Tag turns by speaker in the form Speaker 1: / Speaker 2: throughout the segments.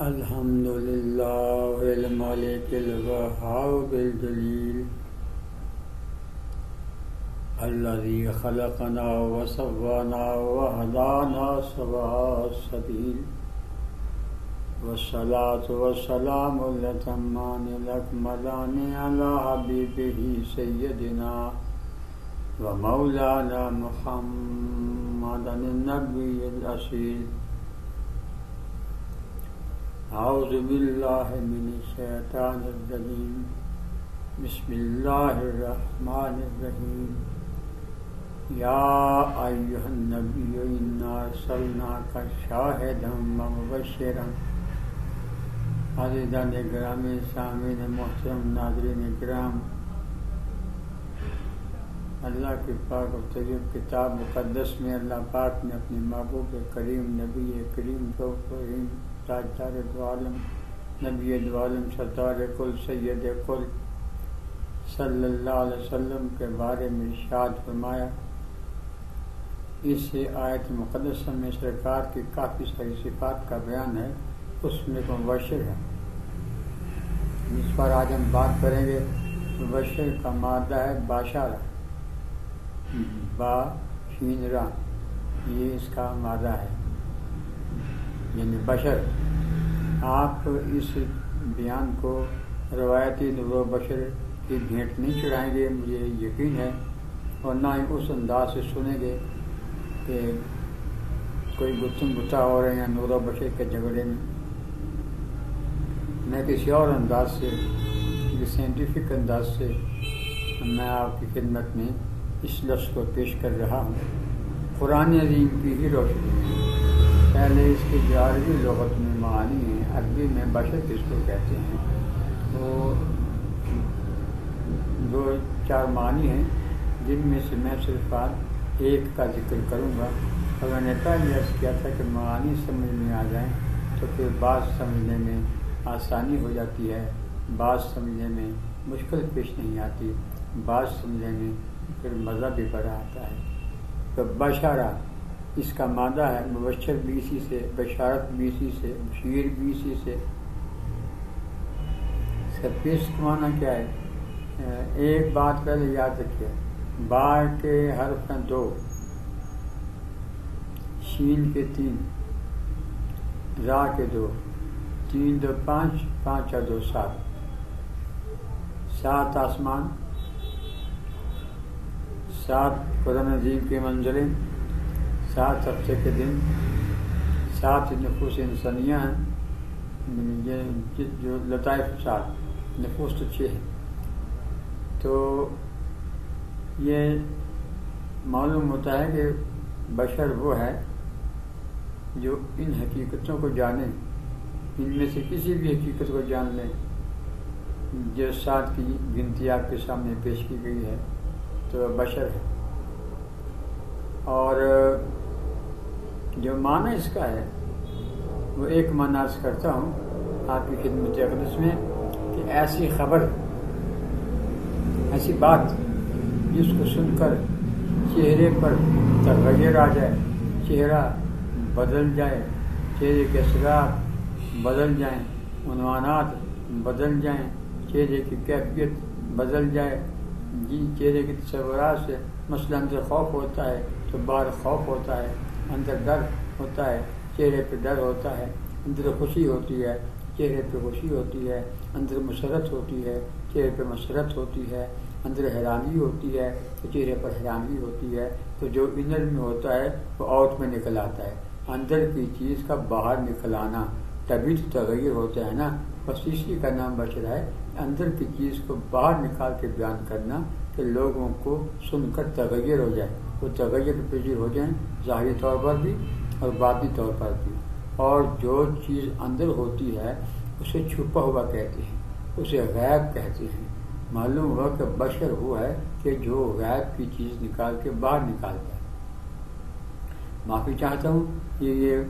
Speaker 1: الحمد للہ الملک الوهاب الجلیل الذي خلقنا وسوانا وهدانا سواء السبيل والصلاة والسلام الأتمان الأكملان على حبيبه سيدنا ومولانا محمد النبي الأصيل. أعوذ بالله من الشيطان الرجيم. بسم الله الرحمن الرحيم. يا أيها النبي إنا أرسلناك شاهدا ومبشرا. عزیزان گرامی، سامعین محترم، ناظرین کرام، اللہ کی پاک و طیب کتاب مقدس میں اللہ پاک نے اپنے محبوب کریم نبی کریم کریم تاجدار دو عالم نبی دو عالم سردار کل سید کل صلی اللہ علیہ وسلم کے بارے میں ارشاد فرمایا. اس آیت مقدسہ میں سرکار کی کافی ساری صفات کا بیان ہے، اس میں مبشر ہے جس پر آج ہم بات کریں گے. مبشر کا مادہ ہے باشارہ، با شین را، یہ اس کا مادہ ہے، یعنی بشر. آپ اس بیان کو روایتی نور و بشر کی بھیٹ نہیں چڑھائیں گے، مجھے یقین ہے، اور نہ ہی اس انداز سے سنیں گے کہ کوئی گتم گتا ہو رہے ہیں نور و بشر کے جھگڑے میں. میں کسی اور انداز سے، سائنٹیفک انداز سے میں آپ کی خدمت میں اس لفظ کو پیش کر رہا ہوں. قرآن عظیم کی ہی روشنی میں پہلے اس کی جو عربی لغت میں معانی ہیں، عربی میں بشر کس کو کہتے ہیں، وہ دو چار معنی ہیں، جن میں سے میں صرف آج ایک کا ذکر کروں گا. اور میں نے پہلے عرض کیا تھا کہ معانی سمجھ میں آ جائیں تو پھر بات سمجھنے میں آسانی ہو جاتی ہے، بات سمجھنے میں مشکل پیش نہیں آتی، بات سمجھنے میں پھر مزہ بھی بڑا آتا ہے. تو بشارہ اس کا مادہ ہے، مبشر بھی اسی سے، بشارت بھی اسی سے، بشیر بھی اسی سے. اس کا پیش کا معنی کیا ہے؟ ایک بات پہلے یاد رکھیے، با کے حرف ہیں دو، شین کے تین، را کے دو، تین دو پانچ، پانچ اور دو سات. سات آسمان، سات قرآن عظیم کے منزلیں، سات ہفتے کے دن، سات نفوس انسانیہ ہیں، جو لطائف سات نفوس تو چھ ہے. تو یہ معلوم ہوتا ہے کہ بشر وہ ہے جو ان حقیقتوں کو جانے، ان میں سے کسی بھی حقیقت کو جان لیں. جو سات کی گنتی آپ کے سامنے پیش کی گئی ہے تو بشر ہے. اور جو معنی اس کا ہے وہ ایک معنی عرض کرتا ہوں آپ کی خدمت اقدس میں کہ ایسی خبر، ایسی بات جس کو سن کر چہرے پر تغیر آ جائے، چہرہ بدل جائے، چہرے کے اثرات بدل جائیں، عنوانات بدل جائیں، چہرے کی کیفیت بدل جائے. چہرے کے تصورات سے مثلا اندر خوف ہوتا ہے تو باہر خوف ہوتا ہے، اندر ڈر ہوتا ہے چہرے پہ ڈر ہوتا ہے، اندر خوشی ہوتی ہے چہرے پہ خوشی ہوتی ہے، اندر مسرت ہوتی ہے چہرے پہ مسرت ہوتی ہے، اندر حیرانی ہوتی ہے تو چہرے پر حیرانی ہوتی ہے. تو جو انر میں ہوتا ہے وہ آؤٹ میں نکل آتا ہے، اندر کی چیز کا باہر نکل آنا، تبھی تو تغیر ہوتا ہے نا. بس اسی کا نام بشر ہے، اندر کی چیز کو باہر نکال کے بیان کرنا کہ لوگوں کو سن کر تغیر ہو جائے، وہ تغیر پذیر ہو جائیں ظاہری طور پر بھی اور باطنی طور پر بھی. اور جو چیز اندر ہوتی ہے اسے چھپا ہوا کہتے ہیں، اسے غیب کہتے ہیں. معلوم ہوا کہ بشر وہ ہے کہ جو غیب کی چیز نکال کے باہر نکالتا ہے. معافی چاہتا ہوں یہ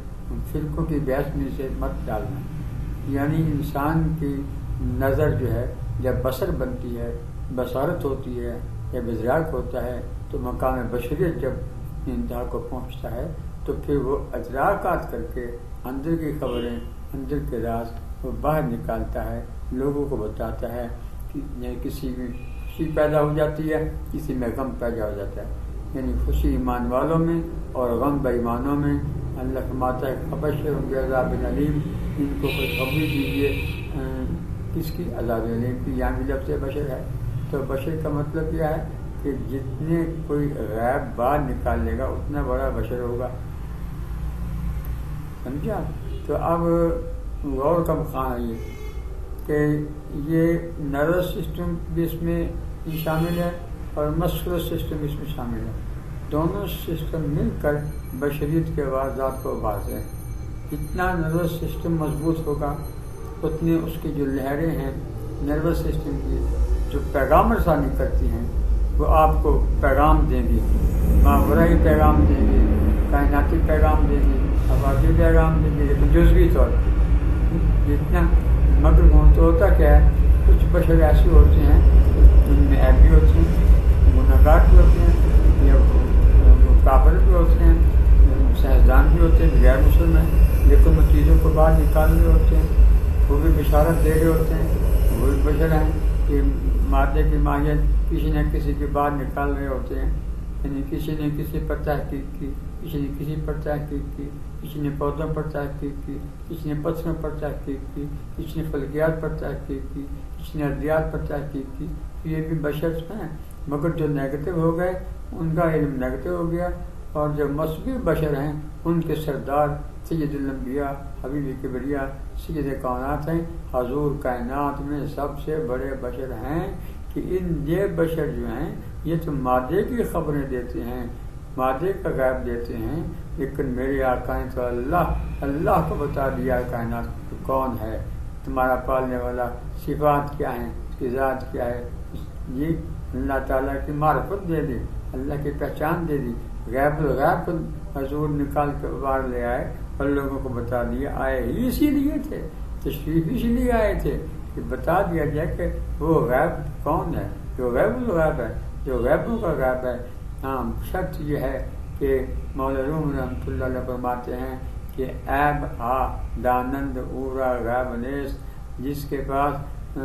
Speaker 1: فرقوں کی بحث میں سے مت ڈالنا. یعنی انسان کی نظر جو ہے جب بصر بنتی ہے، بصارت ہوتی ہے، جب ادراک ہوتا ہے تو مقام بشریت جب انتہا کو پہنچتا ہے تو پھر وہ ادراکات کر کے اندر کی خبریں، اندر کے راز وہ باہر نکالتا ہے، لوگوں کو بتاتا ہے کہ کسی میں خوشی پیدا ہو جاتی ہے، کسی میں غم پیدا ہو جاتا ہے، یعنی خوشی ایمان والوں میں اور غم بے ایمانوں میں۔ اللہ فرماتا ہے فبشرھم بعذاب علیم، ان کو خوشخبری دیجیے کس کی؟ عذاب علیم کی۔ یہاں بھی لفظ بشر ہے، تو بشر کا مطلب کیا ہے کہ جتنے کوئی غیب باہر نکال لے گا اتنا بڑا بشر ہوگا، سمجھا؟ تو اب غور کا مقام ہے یہ کہ یہ نروس سسٹم بھی اس میں شامل ہے اور مسکولر سسٹم اس میں شامل ہے۔ دونوں سسٹم مل کر بشریت کے واضحات کو آباد ہے۔ جتنا نروس سسٹم مضبوط ہوگا اتنے اس کی جو لہریں ہیں نروس سسٹم کی جو پیغام رسانی کرتی ہیں وہ آپ کو پیغام دیں گی، ماورئی پیغام دیں گی، کائناتی پیغام دیں گی، آبادی پیغام دیں گی، لیکن جزوی طور پر جتنا مگر ہوتا کیا ہے، کچھ بشر ایسے ہوتے ہیں جن میں عیب بھی ہوتے ہیں، گناہگار بھی ہوتے ہیں، یا کافر بھی ہوتے ہیں، سائنسدان بھی ہوتے ہیں، غیر مسلم ہیں، لیکن وہ چیزوں کو باہر نکال رہے ہوتے ہیں، وہ بھی بشارت دے رہے ہوتے ہیں، وہ بھی بشر ہیں کہ مادے کی ماہیت کسی نہ کسی کے بعد نکال رہے ہوتے ہیں، یعنی کسی نے کسی پر تحقیق کی، کسی نے کسی پر تحقیق کی، کسی نے پودوں پر تحقیق کی، کسی نے پتھروں پر تحقیق کی، کسی نے فلکیات پر تحقیق کی، کسی نے ارضیات پر تحقیق کی۔ یہ بھی بشر ہیں، مگر جو نیگیٹو ہو گئے ان کا علم نیگیٹو ہو گیا، اور جو مثبت بشر ہیں ان کے سردار سید الانبیاء حبیب کبریا سید کائنات ہیں، حضور کائنات میں سب سے بڑے بشر ہیں کہ یہ بشر جو ہیں یہ تو مادے کی خبریں دیتے ہیں، مادے کا غیب دیتے ہیں، لیکن میرے آقا نے تو اللہ کو بتا دیا کائنات کون ہے، تمہارا پالنے والا، صفات کیا ہیں، اس کی ذات کیا ہے، یہ اللہ تعالیٰ کی معرفت دے دی، اللہ کی پہچان دے دی، غیب الغیب کو حضور نکال کے باہر لے آئے اور لوگوں کو بتا دیا۔ آئے ہی اسی لیے تھے، تشریف اسی لیے آئے تھے کہ بتا دیا جائے کہ وہ غیب کون ہے، جو غیب الغیب ہے، جو غیبوں کا غیب ہے۔ ہاں، شرط یہ ہے کہ مولا روم رحمۃ اللہ علیہ فرماتے ہیں کہ عیب ہا دانند اورا غیب نیس، جس کے پاس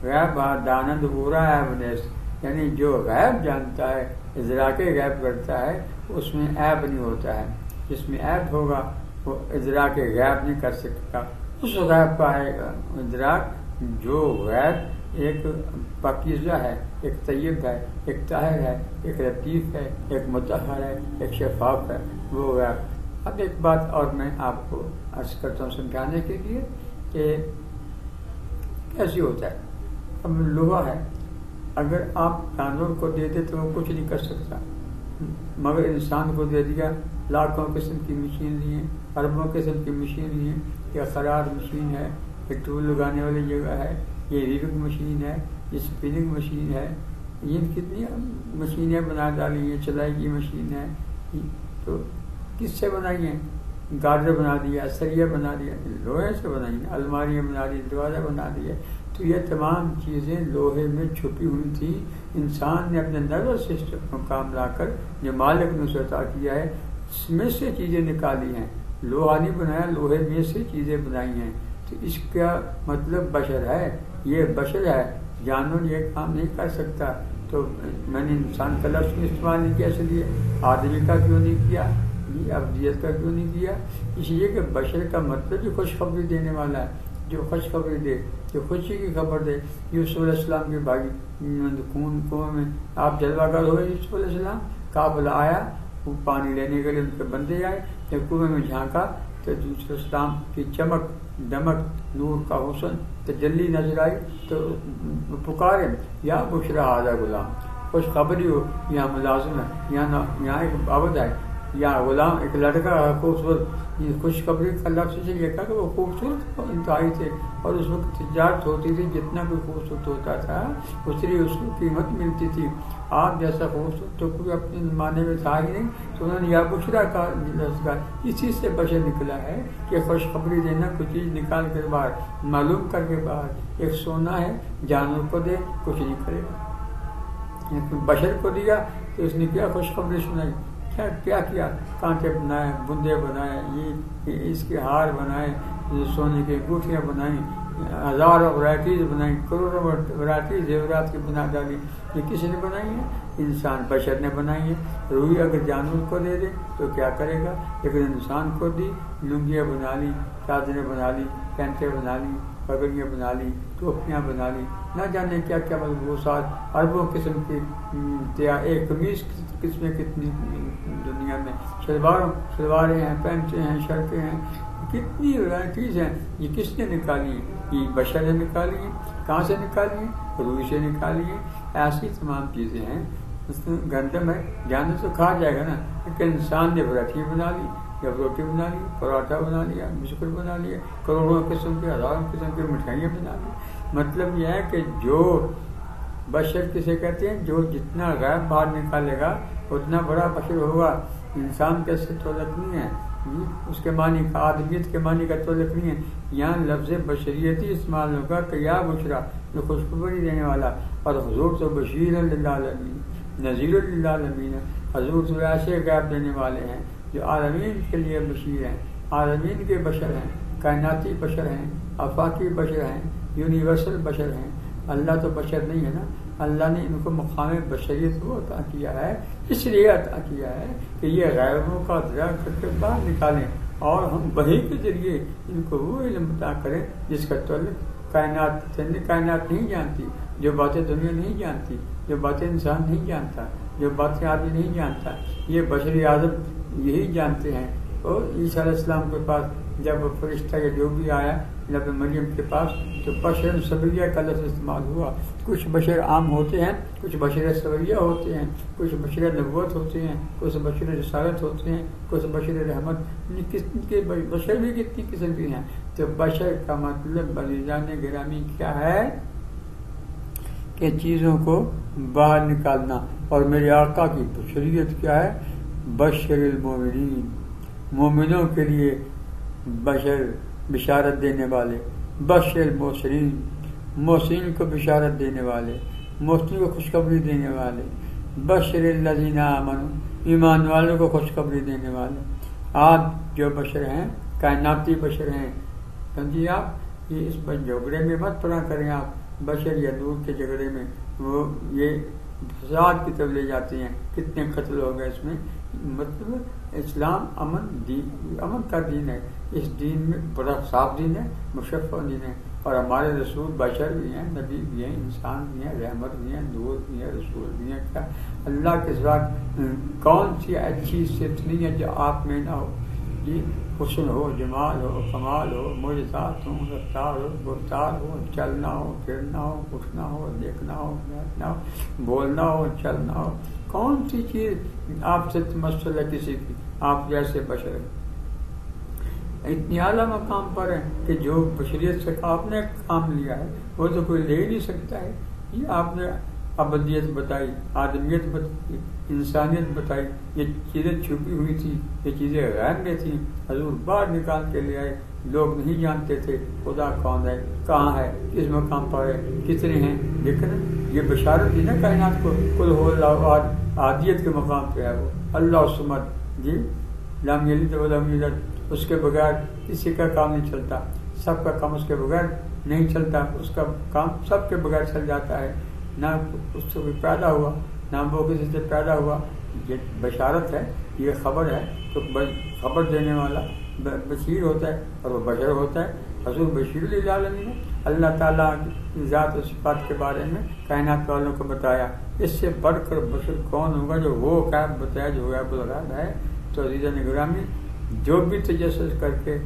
Speaker 1: غیب ہا دانند اورا عیب نیس، یعنی جو غیب جانتا ہے، ادراک غیب کرتا ہے، اس میں عیب نہیں ہوتا ہے، جس میں عیب ہوگا وہ ادراک غیب نہیں کر سکتا۔ اس غیب کا ہے ادراک جو غیب ایک پاکیزہ ہے، ایک طیب ہے، ایک طاہر ہے، ایک لطیف ہے، ایک مطہر ہے، ایک شفاف ہے، وہ غیب۔ اب ایک بات اور میں آپ کو عرض کرتا ہوں سمجھانے کے لیے کہ کیسے ہوتا ہے۔ اب لوہا ہے، اگر آپ جانور کو دے دیں تو وہ کچھ نہیں کر سکتا، مگر انسان کو دے دیا، لاکھوں قسم کی مشین لی ہیں، اربوں قسم کی مشین لی ہیں، یہ خراج مشین ہے، یہ ٹول لگانے والی جگہ ہے، یہ ریڈنگ مشین ہے، یہ اسپننگ مشین ہے، یہ کتنی مشینیں بنا ڈالی ہیں، چلائی کی مشین ہے، تو کس سے بنائی ہیں؟ گارڈر بنا دیا، سریا بنا دیا، لوہے سے بنائی ہیں، الماریاں بنا دی، دروازہ بنا دیا۔ تو یہ تمام چیزیں لوہے میں چھپی ہوئی تھی، انسان نے اپنے نروس سسٹم کو کام لا کر جو مالک نے اسے عطا کیا ہے اس میں سے چیزیں نکالی ہیں، لوہا نہیں بنایا، لوہے میں سے چیزیں بنائی ہیں۔ تو اس کا مطلب بشر ہے، یہ بشر ہے، جانور یہ کام نہیں کر سکتا۔ تو میں نے انسان کا لفظ استعمال نہیں کیا، اس لیے آدمی کا کیوں نہیں کیا، یہ ابدیت کا کیوں نہیں کیا؟ اس لیے کہ بشر کا مطلب ہی خوشخبری دینے والا ہے، جو خوشخبری دے، جو خوشی کی خبر دے۔ یوسف علیہ السلام کے بھائی کنویں میں آپ جلوہ گر ہوئے، یوسف علیہ السلام قابل آیا، وہ پانی لینے کے لیے ان کے بندے آئے، جب کنویں میں جھانکا تو یوسف علیہ السلام کی چمک دمک نور کا حسن تجلی نظر آئی، تو پکارے یا بشرا ھذا غلام، خوشخبری ہو، یہاں ملازم ہے، یہاں ایک عبد ہے، یا غلام ایک لڑکا خوبصورت۔ یہ خوشخبری کا لفظ سے یہ کہا کہ وہ خوبصورت انتہائی تھے، اور اس وقت تجارت ہوتی تھی، جتنا کوئی خوبصورت ہوتا تھا اتنی اس کو قیمت ملتی تھی۔ آپ جیسا خوبصورت تو کوئی اپنے زمانے میں تھا ہی نہیں، تو انہوں نے یا بشرا کا لفظ کہا۔ اسی سے بشر نکلا ہے کہ خوشخبری دینا، کوئی چیز نکال کر باہر معلوم کر کے باہر۔ ایک سونا ہے، جانور کو دے کچھ نہیں کرے گا، بشر کو دیا تو اس نے کیا خوشخبری سنائی، کیا کیا، کانٹے بنائے، بندے بنائے، یہ اس کے ہار بنائے، سونے کی انگوٹھیاں بنائیں، ہزاروں ورائٹیز بنائیں، کروڑوں ورائٹیز زیورات کی بنا ڈالی. یہ کس نے بنائی ہے؟ انسان بشر نے بنائی ہے. روئی اگر جانور کو دے دے تو کیا کرے گا، لیکن انسان کو دی، لنگیاں بنا لی، چادریں بنا لی، پینٹیں بنا لی، پگڑیاں بنا لی، ٹوپیاں بنا لی، نہ جانے کیا کیا ملبوسات، اربوں قسم کی ایک قمیص قسمیں کتنی دنیا میں، شلواریں ہیں، پینٹیں ہیں، شرٹیں ہیں، کتنی ورائٹیز ہیں. یہ کس نے نکالی ہیں؟ یہ بشر نے نکالی ہیں. کہاں سے نکالی ہیں؟ روئی سے نکالی ہیں. ایسی تمام چیزیں ہیں. گندم ہے، جانور تو کھا جائے گا نا، لیکن انسان نے ورائٹی بنا لی، جب روٹی بنا لی، پراٹھا بنا لیا، بسکٹ بنا لیا، کروڑوں قسم کے، ہزاروں قسم کی مٹھائیاں بنا لی. مطلب یہ ہے کہ جو بشر کسے کہتے ہیں، جو جتنا غیب باہر نکالے گا اتنا بڑا بشر ہوگا. انسان کا سے تعلق نہیں ہے، اس کے معنی کا، آدمیت کے معنی کا تعلق نہیں ہے. یہاں لفظ بشریتی استعمال ہوگا کہ یا بشرا، جو خوشخبری دینے والا، اور حضور تو بشیر للعالمین، نذیر للعالمین. حضور تو ایسے غیب دینے والے ہیں جو عالمین کے لیے بشیر ہیں، عالمین کے بشر ہیں، کائناتی بشر ہیں، آفاقی بشر ہیں، یونیورسل بشر ہیں. اللہ تو بشر نہیں ہے نا. اللہ نے ان کو مقام بشریت کو عطا کیا ہے، اس لیے عطا کیا ہے کہ یہ غیبوں کا ادراک کر کے باہر نکالیں، اور ہم وحی کے ذریعے ان کو وہ علم عطا کریں جس کا تعلق کائنات نہیں جانتی، جو باتیں دنیا نہیں جانتی، جو باتیں انسان نہیں جانتا، جو باتیں آدمی نہیں جانتا. یہ بشری اعظم یہی جانتے ہیں. اور عیسیٰ علیہ السلام کے پاس جب فرشتہ یا جو بھی آیا نبی مریم کے پاس، تو بشر سویہ کا لفظ استعمال ہوا. کچھ بشر عام ہوتے ہیں، کچھ بشر سویہ ہوتے ہیں، کچھ بشر نبوت ہوتے ہیں، کچھ بشر رسالت ہوتے ہیں، کچھ بشر رحمت. کے بشر بھی کتنی قسم کے ہیں. تو بشر کا مطلب عزیزان گرامی کیا ہے کہ چیزوں کو باہر نکالنا. اور میرے آقا کی بشریت کیا ہے؟ بشر المومنین، مومنوں کے لیے بشر، بشارت دینے والے. بشر المحسنین، محسنین کو بشارت دینے والے، محسنین کو خوشخبری دینے والے. بشر الذین آمنوا، ایمان والوں کو خوشخبری دینے والے. آپ جو بشر ہیں، کائناتی بشر ہیں. سمجھیے آپ، یہ اس جھگڑے میں مت پڑا کریں آپ، بشر یا نور کے جھگڑے میں. وہ یہ فساد کی طرف لے جاتے ہیں. کتنے قتل ہو گئے اس میں. مطلب اسلام امن کا دین ہے. اس دین میں بڑا صاف دین ہے، مشفع دین ہے. اور ہمارے رسول بشر بھی ہیں، نبی بھی ہیں، انسان بھی ہیں، رحمت بھی ہیں، نور بھی ہیں، رسول بھی ہیں. کیا اللہ کے ساتھ کون سی اچھی صفت نہیں ہے جو آپ میں نہ ہو؟ جی، حسن ہو، جمال ہو، کمال ہو، معجزات ہو، رفتار ہو، گفتار ہو، چلنا ہو، پھرنا ہو، اٹھنا ہو، دیکھنا ہو، بیٹھنا ہو، بولنا ہو، چلنا ہو. کون سی چیز آپ سے تمثل ہے کسی کی؟ آپ جیسے بشر ہیں اتنی اعلیٰ مقام پر ہیں کہ جو بشریت سے آپ نے کام لیا ہے وہ تو کوئی لے ہی نہیں سکتا ہے. یہ آپ نے ابدیت بتائی، آدمیت بتائی، انسانیت بتائی. یہ چیزیں چھپی ہوئی تھی، یہ چیزیں غیب میں تھیں. حضور باہر نکال کے لے آئے. لوگ نہیں جانتے تھے خدا کون ہے، کہاں ہے، کس مقام پر ہے، کتنے ہیں. لیکن یہ بشارت دی نا کائنات کو. قل هو اللہ احد، عادیت کے مقام پہ ہے وہ. اللہ الصمد، جی، لم یلد ولم یولد. اس کے بغیر کسی کا کام نہیں چلتا. سب کا کام اس کے بغیر نہیں چلتا. اس کا کام سب کے بغیر چل جاتا ہے. نہ اس سے کوئی پیدا ہوا، نہ وہ کسی سے پیدا ہوا. یہ بشارت ہے، یہ خبر ہے. تو خبر دینے والا بشیر ہوتا ہے اور وہ بشر ہوتا ہے. حضور بشیر للعالمین. اللہ تعالیٰ کی ذات و صفات کے بارے میں کائنات والوں کو بتایا. اس سے بڑھ کر بشر کون ہوگا جو وہ غیب بتایا، جو غیب الغیب ہے. تو عزیزان گرامی، جو بھی تجسس کر کے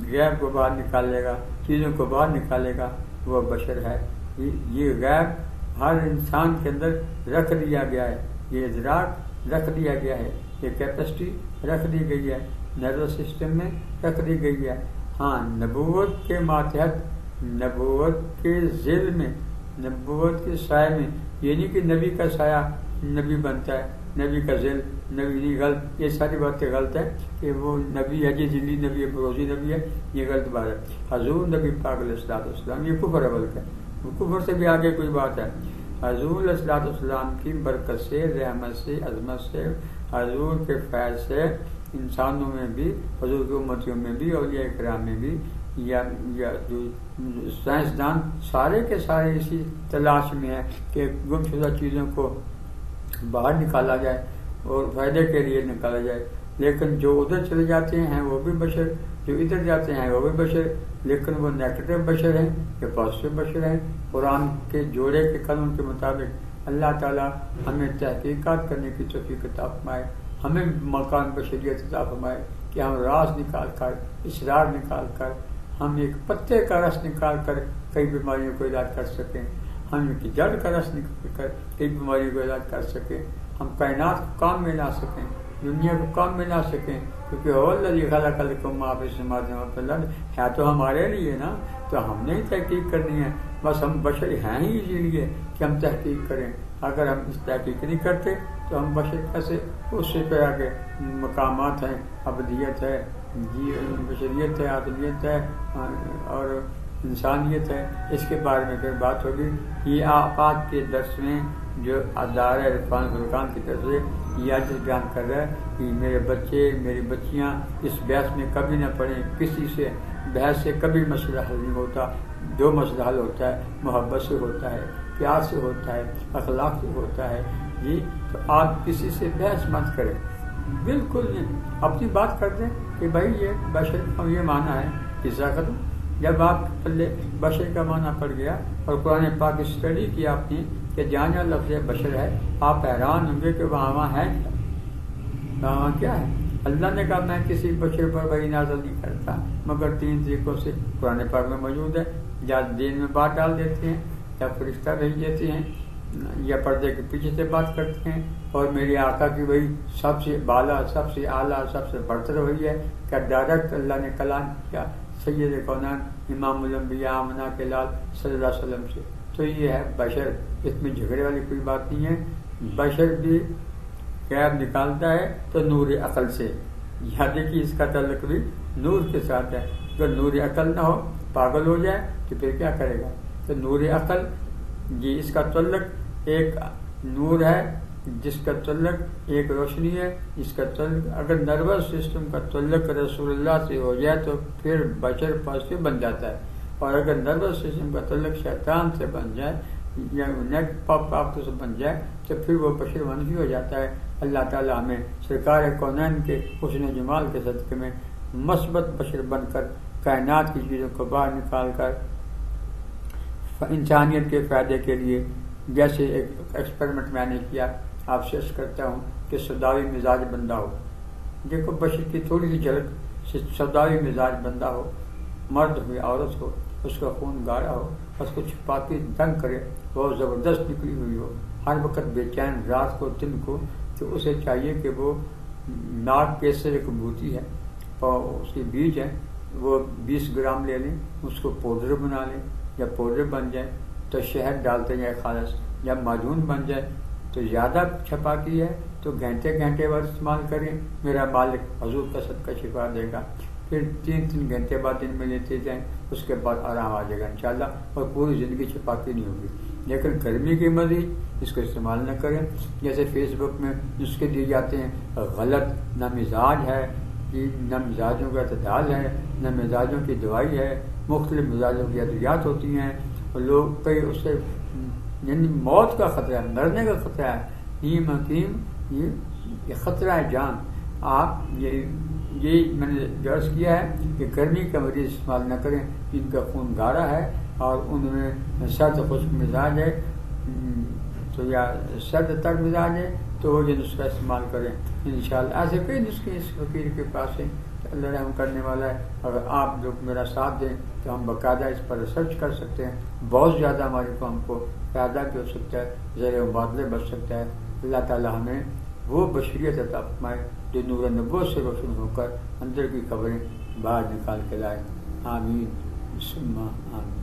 Speaker 1: غیب کو باہر نکالے گا، چیزوں کو باہر نکالے گا، وہ بشر ہے. یہ غیب ہر انسان کے اندر رکھ دیا گیا ہے. یہ ادراک رکھ دیا گیا ہے، یہ کیپیسٹی رکھ دی گئی ہے، نروس سسٹم میں رکھ دی گئی ہے. ہاں، نبوت کے ماتحت، نبوت کے ذیل میں، نبوت کے سائے میں. یہ نہیں کہ نبی کا سایہ نبی بنتا ہے، نبی کا ذیل نبی نہیں. غلط، یہ ساری باتیں غلط ہیں کہ وہ نبی ہے، جلی نبی ہے، بروزی نبی ہے. یہ غلط بات ہے. حضور نبی پاک علیہ الصلوۃ والسلام، یہ کفر ہے. بلکہ وہ کفر سے بھی آگے کوئی بات ہے. حضور علیہ الصلوۃ والسلام کی برکت سے، رحمت سے، عظمت سے حضور کے فیض سے انسانوں میں بھی، حضور کی امتیوں میں بھی، اولیاء کرام میں بھی، یا جو سائنسدان سارے کے سارے اسی تلاش میں ہیں کہ گم شدہ چیزوں کو باہر نکالا جائے اور فائدے کے لیے نکالا جائے. لیکن جو ادھر چلے جاتے ہیں وہ بھی بشر، جو ادھر جاتے ہیں وہ بھی بشر، لیکن وہ نیگیٹو بشر ہیں یا پازیٹو بشر ہیں. قرآن کے جوڑے کے قانون کے مطابق اللہ تعالیٰ ہمیں تحقیقات کرنے کی توفیق عطا فرمائے، ہمیں مقام بشریت عطا فرمائے کہ ہم راز نکال کر، اسرار نکال کر، ہم ایک پتے کا رس نکال کر کئی بیماریوں کو علاج کر سکیں، ہم ایک جڑ کا رس نکال کر کئی بیماریوں کو علاج کر سکیں، ہم کائنات کو کام میں لا سکیں، دنیا کو کام میں لا سکیں. کیونکہ الذی خلق لکم ما فی السماوات وما فی الارض ہے تو ہمارے لیے نا، تو ہم نے تحقیق کرنی ہے. بس ہم بشر ہیں ہی اسی لیے کہ ہم تحقیق کریں. اگر ہم اس تحقیق نہیں کرتے تو ہم بشر کیسے؟ اس سے پہ آگے مقامات ہیں، ابدیت ہے، بشریت ہے، آدمیت ہے اور انسانیت ہے. اس کے بارے میں پھر بات ہوگی. یہ آفات کے درس میں جو ادارہ عرفان فرقان کی طرف سے یہ عجز بیان کر رہا ہے کہ میرے بچے، میری بچیاں اس بحث میں کبھی نہ پڑیں. کسی سے بحث سے کبھی مسئلہ حل نہیں ہوتا. جو مسئلہ حل ہوتا ہے محبت سے ہوتا ہے، پیار سے ہوتا ہے، اخلاق سے ہوتا ہے. جی تو آپ کسی سے بحث مت کریں، بالکل نہیں. اپنی بات کر دیں کہ بھائی یہ بشر کا یہ معنی ہے، قصہ ختم. جب آپ کے پلے بشر کا معنی پڑ گیا اور قرآن پاک اسٹڈی کیا آپ نے کہ جہاں جہاں لفظ بشر ہے، آپ حیران ہوں گے کہ وہاں ہے کیا، وہاں کیا ہے. اللہ نے کہا میں کسی بشر پر وحی نازل نہیں کرتا مگر 3 طریقوں سے قرآن پاک میں موجود ہے. یا دین میں بات ڈال دیتے ہیں، یا فرشتہ بھیج دیتے ہیں، یا پردے کے پیچھے سے بات کرتے ہیں. اور میری آقا کی وہی سب سے بالا، سب سے اعلیٰ، سب سے برتر وہی ہے کہ ڈائریکٹ اللہ نے کلام کیا سید کونان امام الانبیاء آمنہ کے لال صلی اللہ علیہ وسلم سے. تو یہ ہے بشر. اس میں جھگڑے والی کوئی بات نہیں ہے. بشر بھی غیب نکالتا ہے تو نور عقل سے. یاد ہے کہ اس کا تعلق بھی نور کے ساتھ ہے. اگر نور عقل نہ ہو، پاگل ہو جائے تو پھر کیا کرے گا؟ تو نور عقل یہ اس کا تعلق ایک نور ہے جس کا تعلق ایک روشنی ہے. اس کا تعلق اگر نروس سسٹم کا تعلق رسول اللہ سے ہو جائے تو پھر بشر پازیٹو بن جاتا ہے. اور اگر نروس سسٹم کا تعلق شیطان سے بن جائے یا نیک پاپ سے بن جائے تو پھر وہ بشر منفی ہو جاتا ہے. اللہ تعالیٰ ہمیں سرکار کونین کے حسن جمال کے صدقے میں مثبت بشر بن کر کائنات کی چیزوں کو باہر نکال کر انسانیت کے فائدے کے لیے، جیسے ایک ایکسپیریمنٹ میں نے کیا، آپ سے عرض کرتا ہوں کہ سوداوی مزاج بندہ ہو. دیکھو بشر کی تھوڑی سی جھلک، سوداوی مزاج بندہ ہو، مرد ہو یا عورت ہو، اس کا خون گاڑا ہو، اس کو چھپا کے تنگ کرے، بہت زبردست نکلی ہوئی ہو، ہر وقت بے چین رات کو دن کو، تو اسے چاہیے کہ وہ ناک کیسر ایک بوتی ہے اور اس کے بیج ہیں، وہ 20 گرام لے لیں، اس کو پاؤڈر بنا لیں. جب پاؤڈر بن جائے تو شہد ڈالتے جائے خالص. جب معجون بن جائے تو زیادہ چھپاتی ہے تو گھنٹے گھنٹے بعد استعمال کریں، میرا مالک حضور کا صدقہ شفا دے گا. پھر 3 گھنٹے بعد دن میں لیتے جائیں، اس کے بعد آرام آ جائے گا انشاءاللہ، اور پوری زندگی چھپاتی نہیں ہوگی. لیکن گرمی کی مزید اس کو استعمال نہ کریں. جیسے فیس بک میں نسخے دیے جاتے ہیں غلط، نہ مزاج ہے، نہ مزاجوں کا اعتدال ہے، نہ مزاجوں کی دوائی ہے. مختلف مزاجوں کی ادویات ہوتی ہیں اور لوگ کئی اس سے یعنی موت کا خطرہ ہے، مرنے کا خطرہ ہے. نیم حکیم یہ خطرہ ہے جان. آپ یہ میں نے درس کیا ہے کہ گرمی کا مریض استعمال نہ کریں جن کا خون گاڑا ہے اور ان میں سرد خشک مزاج ہے تو یا سرد تر مزاج ہے تو وہ یہ نسخہ استعمال کریں انشاءاللہ. ایسے کئی نسخے اس فقیر کے پاس ہیں، اللہ رحم کرنے والا ہے. اگر آپ لوگ میرا ساتھ دیں تو ہم باقاعدہ اس پر ریسرچ کر سکتے ہیں. بہت زیادہ ہماری قوم کو فائدہ بھی ہو سکتا ہے، ذریعہ مبادلے بچ سکتا ہے. اللہ تعالیٰ ہمیں وہ بشریت عطا فرمائے جو نور نبوت سے روشن ہو کر اندر کی خبریں باہر نکال کے لائے. آمین ثم آمین.